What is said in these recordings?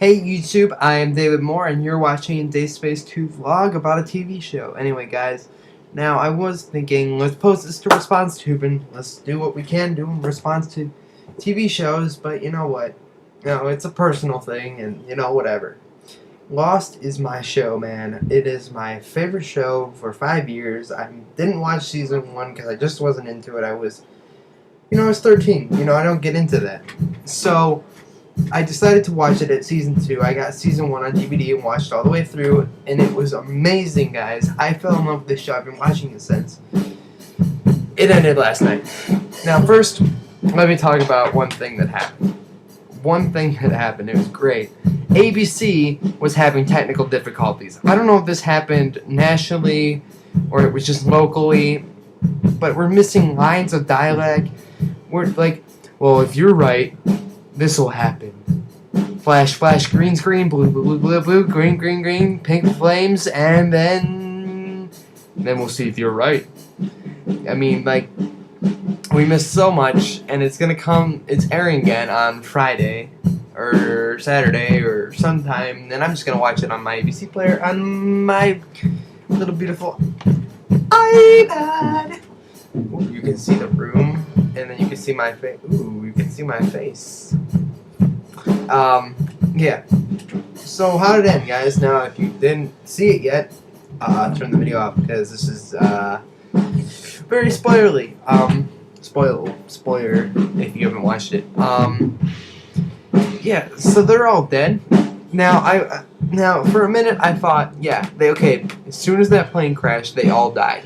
Hey YouTube, I am David Moore and you're watching Dacespace 2 vlog about a TV show. Anyway guys, now I was thinking let's post this to ResponseTube and let's do what we can do in response to TV shows, but you know what? No, it's a personal thing and you know whatever. Lost is my show, man. It is my favorite show for 5 years. I didn't watch season 1 because I just wasn't into it. I was 13. I don't get into that. So I decided to watch it at season 2. I got season 1 on DVD and watched all the way through, and it was amazing, guys. I fell in love with this show. I've been watching it since. It ended last night. Now, first, let me talk about one thing that happened. It was great. ABC was having technical difficulties. I don't know if this happened nationally or it was just locally, but we're missing lines of dialogue. We're like, well, if you're right, this will happen. Flash, flash, green screen, blue, blue, blue, blue, blue, green, green, green, pink flames, and then we'll see if you're right. I mean, like, we missed so much, and it's airing again on Friday, or Saturday, or sometime, and I'm just gonna watch it on my ABC player, on my little beautiful iPad. Ooh, you can see the room, and then you can see my face. Ooh, you can see my face. Yeah. So how did it end, guys? Now, if you didn't see it yet, turn the video off because this is very spoilery. Spoiler if you haven't watched it. Yeah. So they're all dead. Now now for a minute I thought, yeah, okay. As soon as that plane crashed, they all died.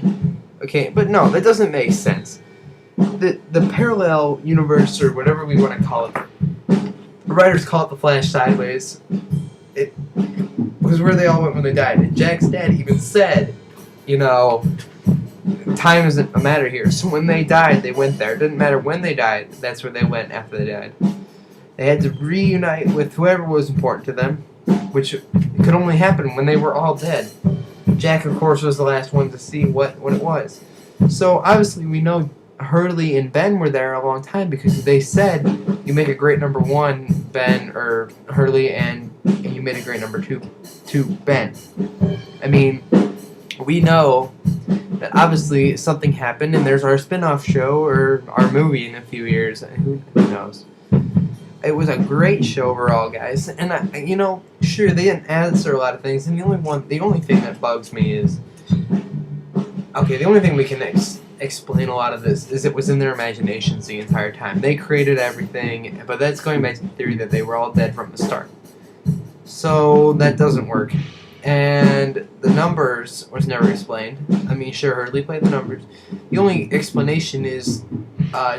Okay, but no, that doesn't make sense. The parallel universe, or whatever we want to call it, the writers call it the Flash Sideways. It was where they all went when they died. And Jack's dad even said, time isn't a matter here. So when they died, they went there. It didn't matter when they died, that's where they went after they died. They had to reunite with whoever was important to them, which could only happen when they were all dead. Jack, of course, was the last one to see what it was. So obviously we know Hurley and Ben were there a long time because they said you make a great number 1, Ben, or Hurley, and you made a great number 2, Ben. I mean, we know that obviously something happened, and there's our spin-off show or our movie in a few years. Who knows? It was a great show overall, guys. And sure, they didn't answer a lot of things, and the only thing that bugs me is, okay, the only thing we can explain a lot of this is it was in their imaginations the entire time. They created everything, but that's going back to the theory that they were all dead from the start. So that doesn't work. And the numbers was never explained. I mean, sure, Hurley played the numbers. The only explanation is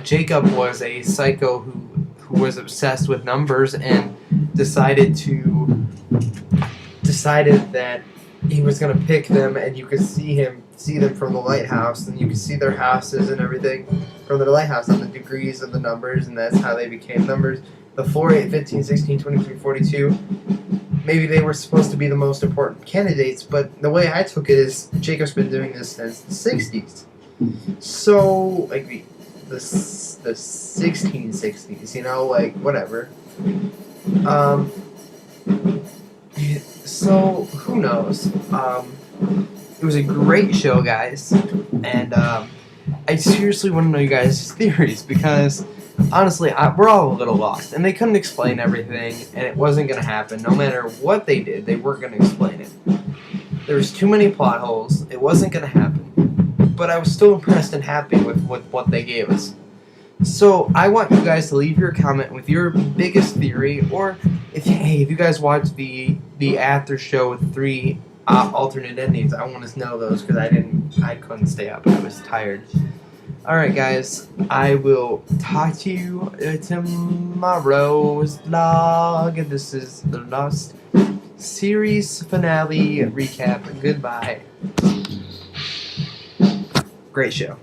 Jacob was a psycho who was obsessed with numbers and decided that he was gonna pick them, and you could see them from the lighthouse, and you could see their houses and everything from the lighthouse on the degrees of the numbers, and that's how they became numbers. The 4, 8, 15, 16, 23, 42. Maybe they were supposed to be the most important candidates, but the way I took it is Jacob's been doing this since the 60s. So, like the 1660s, like whatever. So who knows? It was a great show, guys, and I seriously want to know you guys' theories because honestly, we're all a little lost, and they couldn't explain everything, and it wasn't going to happen. No matter what they did, they weren't going to explain it. There was too many plot holes. It wasn't going to happen. But I was still impressed and happy with what they gave us. So I want you guys to leave your comment with your biggest theory, or if you guys watched the after show with 3 alternate endings, I want to know those because I couldn't stay up. I was tired. Alright guys, I will talk to you tomorrow's vlog. This is the Lost series finale recap. Goodbye. Great show.